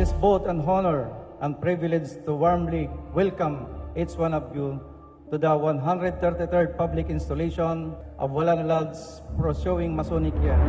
is both an honor and privilege to warmly welcome each one of you to the 133rd public installation of Walang Lads Pursuing Masonic Year.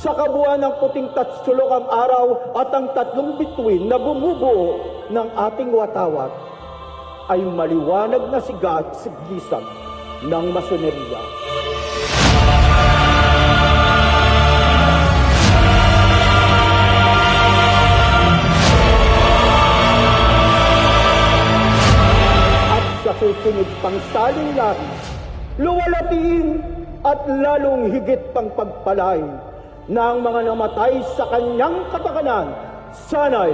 Sa kabuuan ng puting tatsulok ang araw at ang tatlong bituin na bumubuo ng ating watawat ay maliwanag na sigisag ng masoneria. At sa susunod pang saling lahi, luwalatiin at lalong higit pang pagpalain ng mga namatay sa kanyang kapakanan, sana'y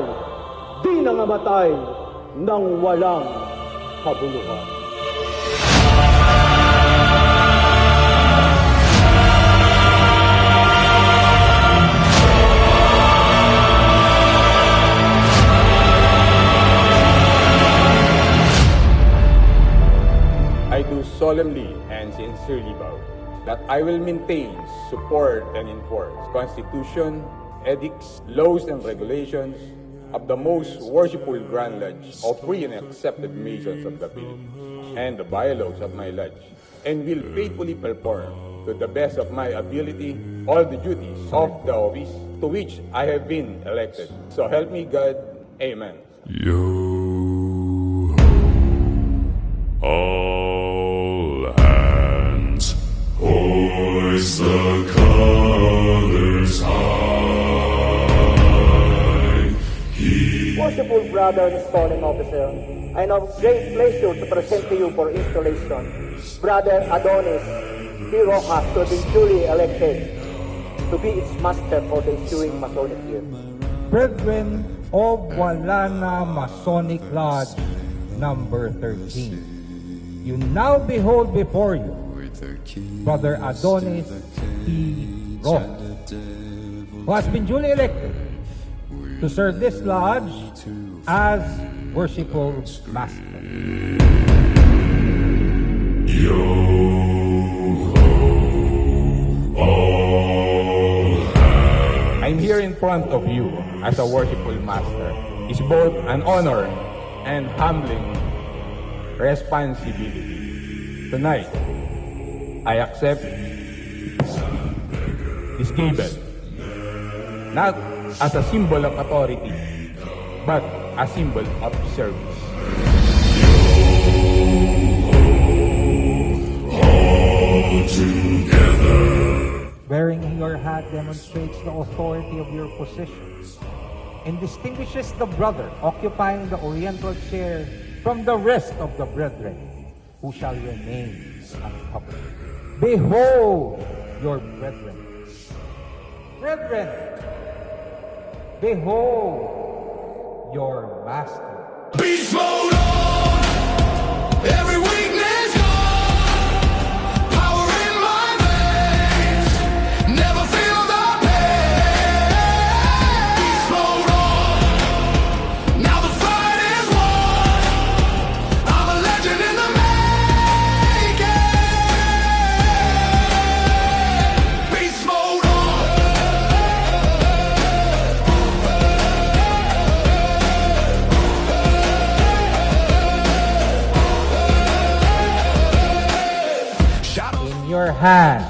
di nangamatay ng walang kabuluhan. I do solemnly and sincerely vow that I will maintain, support, and enforce Constitution, edicts, laws, and regulations of the most worshipful Grand Lodge of free and accepted Masons of the Philippines, and the bylaws of my lodge, and will faithfully perform to the best of my ability all the duties of the office to which I have been elected. So help me God. Amen. All hands, hoist the colors high. Worshipful brother and installing officer, I have great pleasure to present to you for installation Brother Adonis P. Rojas to be duly elected to be its master for the ensuing Masonic year. Brethren of Walana Masonic Lodge number 13, you now behold before you Brother Adonis P. Rojas, who has been duly elected to serve this lodge as worshipful master. I'm here in front of you as a worshipful master. It's both an honor and humbling responsibility. Tonight, I accept this gable, not as a symbol of authority, but a symbol of service. Wearing your hat demonstrates the authority of your position and distinguishes the brother occupying the oriental chair from the rest of the brethren who shall remain uncovered. Behold your brethren. Brethren, behold your master. Beast mode on! Every weakness gone! Power in my veins! Never feel the pain! Beast mode on! Now the fight is won! I'm a legend in the making! Beast mode on! In your hand,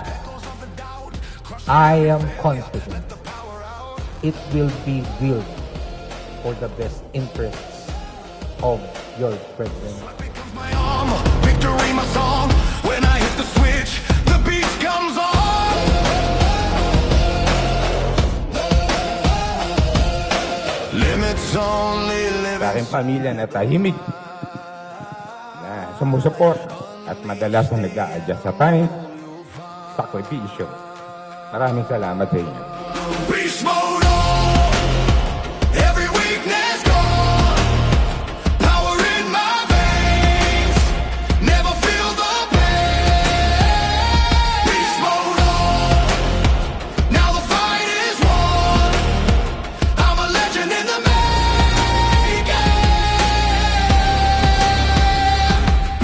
I am confident it will be willed for the best interests of your brethren. Becomes my armor, victory my song. When I hit the switch, the beast comes on. Limits only live. Sa aking pamilya na tahimik, na sumusuport at madalas na nag-a-adjust sa time, sakripisyo. Maraming salamat sa inyo. Beast mode on. Every weakness gone. Power in my veins. Never feel the pain. Beast mode on. Now the fight is won. I'm a legend in the making.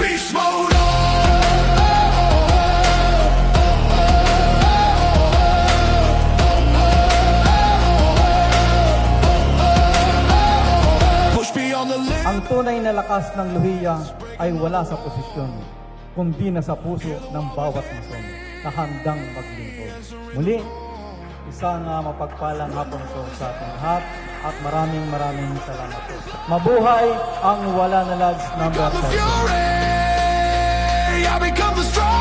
Beast mode on. Push beyond the limit. Ang tunay na lakas ng luhiya ay wala sa posisyon, kundi na sa puso ng bawat mason na handang maglingkod. Muli, isang mapagpalang hapon po sa ating lahat at maraming salamat po. Mabuhay ang Wala na Lads number Become the fury. I become the strong.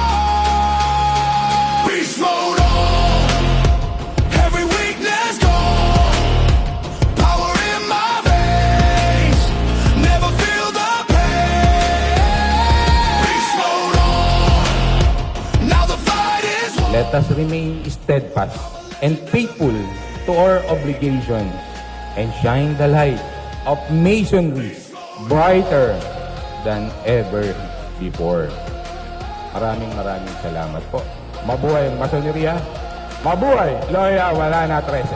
Beast mode on. Every weakness gone. Power in my veins. Never feel the pain. Beast mode on. Now the fight is won. Let us remain steadfast and faithful to our obligations and shine the light of masonry brighter than ever before. Maraming salamat po. Mabuhay ang masoneriya. Mabuhay Loya Wala na 13.